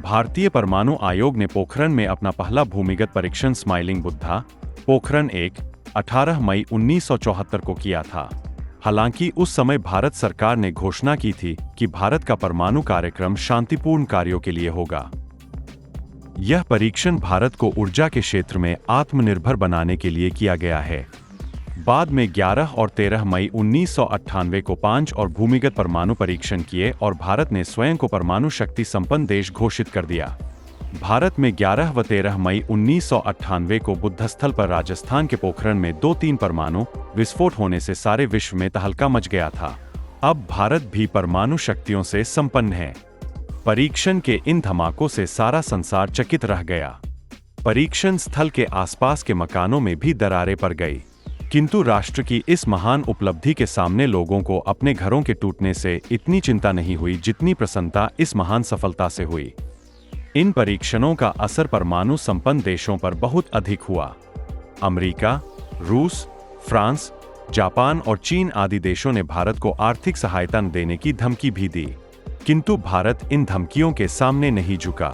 भारतीय परमाणु आयोग ने पोखरण में अपना पहला भूमिगत परीक्षण स्माइलिंग बुद्धा पोखरण 1 18 मई 1974 को किया था। हालांकि उस समय भारत सरकार ने घोषणा की थी कि भारत का परमाणु कार्यक्रम शांतिपूर्ण कार्यों के लिए होगा। यह परीक्षण भारत को ऊर्जा के क्षेत्र में आत्मनिर्भर बनाने के लिए किया गया है। बाद में 11 और 13 मई 1998 को 5 और भूमिगत परमाणु परीक्षण किए और भारत ने स्वयं को परमाणु शक्ति संपन्न देश घोषित कर दिया। भारत में 11 व 13 मई 1998 को बुद्धस्थल पर राजस्थान के पोखरण में 2-3 परमाणु विस्फोट होने से सारे विश्व में तहलका मच गया था। अब भारत भी परमाणु शक्तियों से संपन्न है। परीक्षण के इन धमाकों से सारा संसार चकित रह गया। परीक्षण स्थल के आसपास के मकानों में भी दरारें पड़ गई, किंतु राष्ट्र की इस महान उपलब्धि के सामने लोगों को अपने घरों के टूटने से इतनी चिंता नहीं हुई जितनी प्रसन्नता इस महान सफलता से हुई। इन परीक्षणों का असर परमाणु संपन्न देशों पर बहुत अधिक हुआ। अमेरिका, रूस, फ्रांस, जापान और चीन आदि देशों ने भारत को आर्थिक सहायता देने की धमकी भी दी, किंतु भारत इन धमकियों के सामने नहीं झुका।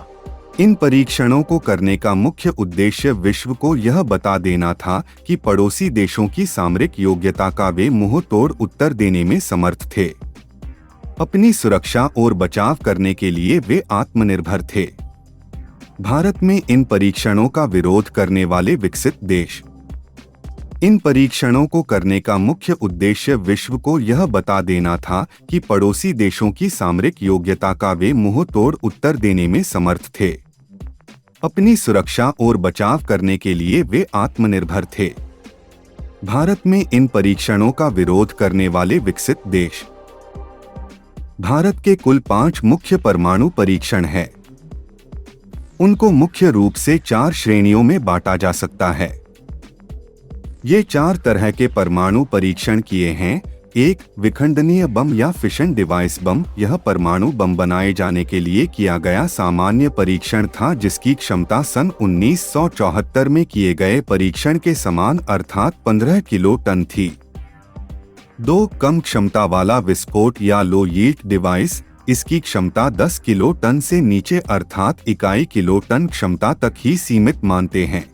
इन परीक्षणों को करने का मुख्य उद्देश्य विश्व को यह बता देना था कि पड़ोसी देशों की सामरिक योग्यता का वे मुंह तोड़ उत्तर देने में समर्थ थे। अपनी सुरक्षा और बचाव करने के लिए वे आत्मनिर्भर थे। भारत में इन परीक्षणों का विरोध करने वाले विकसित देश। इन परीक्षणों को करने का मुख्य उद्देश्य विश्व को यह बता देना था कि पड़ोसी देशों की सामरिक योग्यता का वे मुंह तोड़ उत्तर देने में समर्थ थे। अपनी सुरक्षा और बचाव करने के लिए वे आत्मनिर्भर थे। भारत में इन परीक्षणों का विरोध करने वाले विकसित देश। भारत के कुल 5 मुख्य परमाणु परीक्षण हैं। उनको मुख्य रूप से 4 श्रेणियों में बांटा जा सकता है। ये 4 तरह के परमाणु परीक्षण किए हैं। 1. विखंडनीय बम या फिशन डिवाइस बम। यह परमाणु बम बनाए जाने के लिए किया गया सामान्य परीक्षण था, जिसकी क्षमता सन 1974 में किए गए परीक्षण के समान अर्थात 15 किलो टन थी। 2. कम क्षमता वाला विस्फोट या लो यील्ड डिवाइस। इसकी क्षमता 10 किलो टन से नीचे अर्थात इकाई किलो टन क्षमता तक ही सीमित मानते हैं।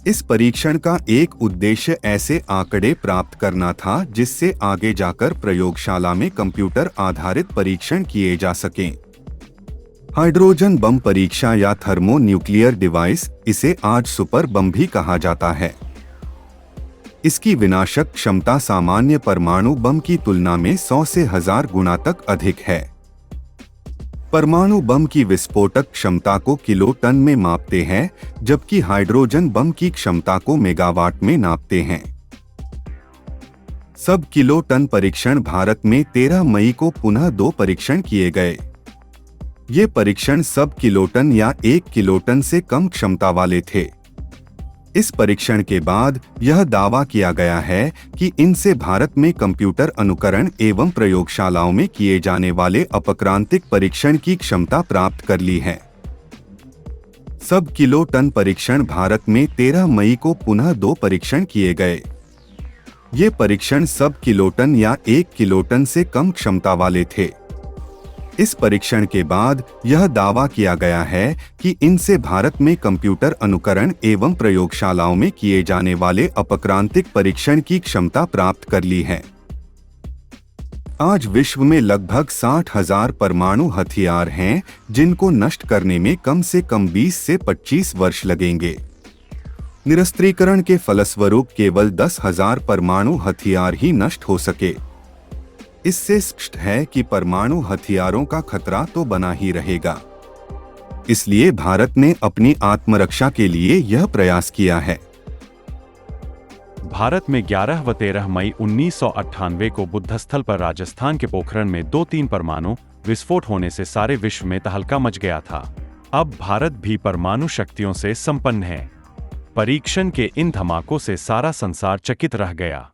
इस परीक्षण का एक उद्देश्य ऐसे आंकड़े प्राप्त करना था जिससे आगे जाकर प्रयोगशाला में कंप्यूटर आधारित परीक्षण किए जा सकें। हाइड्रोजन बम परीक्षा या थर्मोन्यूक्लियर डिवाइस, इसे आज सुपर बम भी कहा जाता है। इसकी विनाशक क्षमता सामान्य परमाणु बम की तुलना में 100 से 1000 गुना तक अधिक है। परमाणु बम की विस्फोटक क्षमता को किलो टन में मापते हैं, जबकि हाइड्रोजन बम की क्षमता को मेगावाट में नापते हैं। सब किलो टन परीक्षण। भारत में 13 मई को पुनः 2 परीक्षण किए गए। ये परीक्षण सब किलो टन या 1 किलो टन से कम क्षमता वाले थे। इस परीक्षण के बाद यह दावा किया गया है कि इनसे भारत में कंप्यूटर अनुकरण एवं प्रयोगशालाओं में किए जाने वाले अपक्रांतिक परीक्षण की क्षमता प्राप्त कर ली है। सब किलो टन परीक्षण। भारत में 13 मई को पुनः 2 परीक्षण किए गए। ये परीक्षण सब किलो टन या 1 किलो टन से कम क्षमता वाले थे। इस परीक्षण के बाद यह दावा किया गया है कि इनसे भारत में कंप्यूटर अनुकरण एवं प्रयोगशालाओं में किए जाने वाले अपक्रांतिक परीक्षण की क्षमता प्राप्त कर ली है। आज विश्व में लगभग 60,000 परमाणु हथियार हैं, जिनको नष्ट करने में कम से कम 20 से 25 वर्ष लगेंगे। निरस्त्रीकरण के फलस्वरूप केवल 10,000 परमाणु हथियार ही नष्ट हो सके। इससे स्पष्ट है कि परमाणु हथियारों का खतरा तो बना ही रहेगा। इसलिए भारत ने अपनी आत्मरक्षा के लिए यह प्रयास किया है। भारत में 11 व 13 मई 1998 को बुद्धस्थल पर राजस्थान के पोखरण में 2-3 परमाणु विस्फोट होने से सारे विश्व में तहलका मच गया था। अब भारत भी परमाणु शक्तियों से संपन्न है। परीक्षण के इन धमाकों से सारा संसार चकित रह गया।